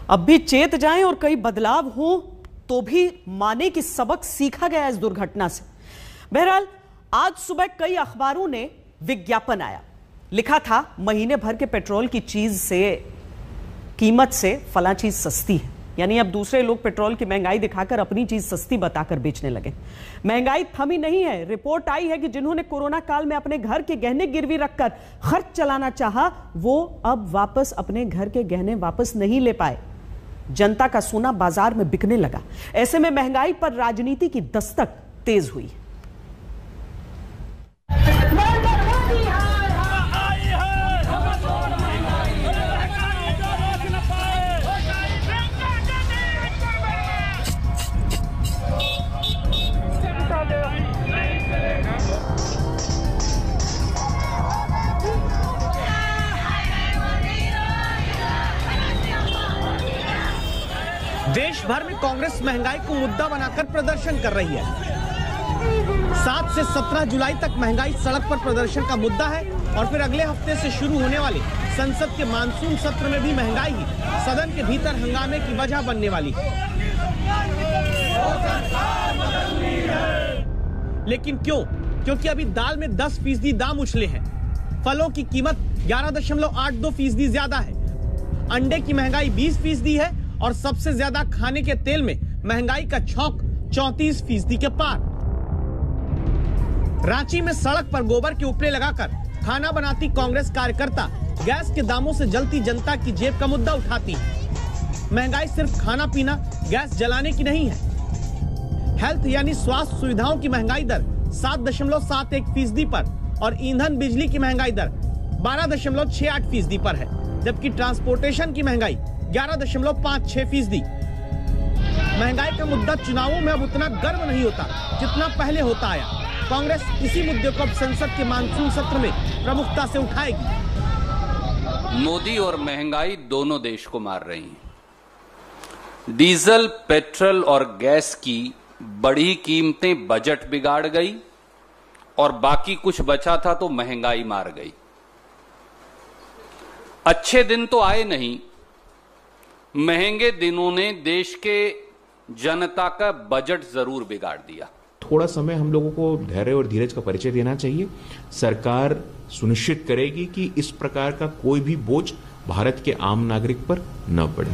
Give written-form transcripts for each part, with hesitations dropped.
अब भी चेत जाएं और कई बदलाव हो तो भी माने कि सबक सीखा गया इस दुर्घटना से। बहरहाल आज सुबह कई अखबारों ने विज्ञापन आया, लिखा था महीने भर के पेट्रोल की कीमत से फला चीज सस्ती है। यानी अब दूसरे लोग पेट्रोल की महंगाई दिखाकर अपनी चीज सस्ती बताकर बेचने लगे। महंगाई थमी नहीं है। रिपोर्ट आई है कि जिन्होंने कोरोना काल में अपने घर के गहने गिरवी रखकर खर्च चलाना चाहा, वो अब वापस अपने घर के गहने वापस नहीं ले पाए। जनता का सोना बाजार में बिकने लगा। ऐसे में महंगाई पर राजनीति की दस्तक तेज हुई। देश भर में कांग्रेस महंगाई को मुद्दा बनाकर प्रदर्शन कर रही है। 7 से 17 जुलाई तक महंगाई सड़क पर प्रदर्शन का मुद्दा है और फिर अगले हफ्ते से शुरू होने वाले संसद के मानसून सत्र में भी महंगाई ही सदन के भीतर हंगामे की वजह बनने वाली है। लेकिन क्यों? क्योंकि अभी दाल में 10% दाम उछले हैं, फलों की कीमत 11.82% ज्यादा है, अंडे की महंगाई 20% है और सबसे ज्यादा खाने के तेल में महंगाई का छौंक 34% के पार। रांची में सड़क पर गोबर के उपले लगाकर खाना बनाती कांग्रेस कार्यकर्ता गैस के दामों से जलती जनता की जेब का मुद्दा उठाती है। महंगाई सिर्फ खाना पीना, गैस जलाने की नहीं है। हेल्थ यानी स्वास्थ्य सुविधाओं की महंगाई दर 7.71% पर और ईंधन बिजली की महंगाई दर 12.68% पर है, जबकि ट्रांसपोर्टेशन की महंगाई 11.56%। महंगाई का मुद्दा चुनावों में अब उतना गर्म नहीं होता जितना पहले होता आया। कांग्रेस इसी मुद्दे को अब संसद के मानसून सत्र में प्रमुखता से उठाएगी। मोदी और महंगाई दोनों देश को मार रही हैं। डीजल, पेट्रोल और गैस की बढ़ी कीमतें बजट बिगाड़ गई और बाकी कुछ बचा था तो महंगाई मार गई। अच्छे दिन तो आए नहीं, महंगे दिनों ने देश के जनता का बजट जरूर बिगाड़ दिया। थोड़ा समय हम लोगों को धैर्य और धीरज का परिचय देना चाहिए। सरकार सुनिश्चित करेगी कि इस प्रकार का कोई भी बोझ भारत के आम नागरिक पर न पड़े।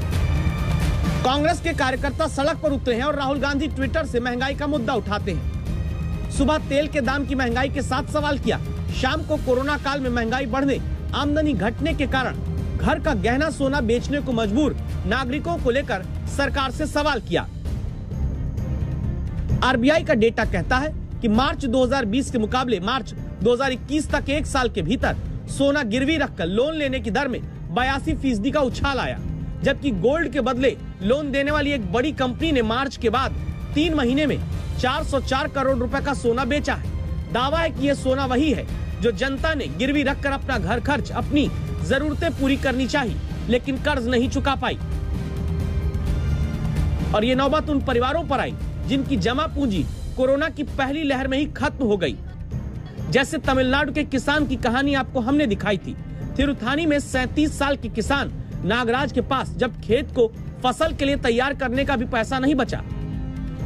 कांग्रेस के कार्यकर्ता सड़क पर उतरे हैं और राहुल गांधी ट्विटर से महंगाई का मुद्दा उठाते हैं। सुबह तेल के दाम की महंगाई के साथ सवाल किया। शाम को कोरोना काल में महंगाई बढ़ने, आमदनी घटने के कारण घर का गहना सोना बेचने को मजबूर नागरिकों को लेकर सरकार से सवाल किया। आरबीआई का डेटा कहता है कि मार्च 2020 के मुकाबले मार्च 2021 तक एक साल के भीतर सोना गिरवी रखकर लोन लेने की दर में 82% का उछाल आया, जबकि गोल्ड के बदले लोन देने वाली एक बड़ी कंपनी ने मार्च के बाद 3 महीने में 404 करोड़ रुपए का सोना बेचा है। दावा है कि यह सोना वही है जो जनता ने गिरवी रखकर अपना घर खर्च, अपनी जरूरतें पूरी करनी चाहिए, लेकिन कर्ज नहीं चुका पाई। और ये नौबत उन परिवारों पर आई जिनकी जमा पूंजी कोरोना की पहली लहर में ही खत्म हो गई। जैसे तमिलनाडु के किसान की कहानी आपको हमने दिखाई थी। थिरुथानी में 37 साल के किसान नागराज के पास जब खेत को फसल के लिए तैयार करने का भी पैसा नहीं बचा,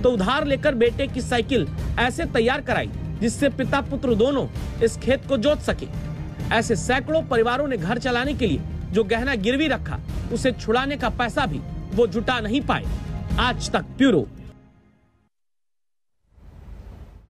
तो उधार लेकर बेटे की साइकिल ऐसे तैयार कराई जिससे पिता पुत्र दोनों इस खेत को जोत सके। ऐसे सैकड़ों परिवारों ने घर चलाने के लिए जो गहना गिरवी रखा, उसे छुड़ाने का पैसा भी वो जुटा नहीं पाए। आज तक ब्यूरो।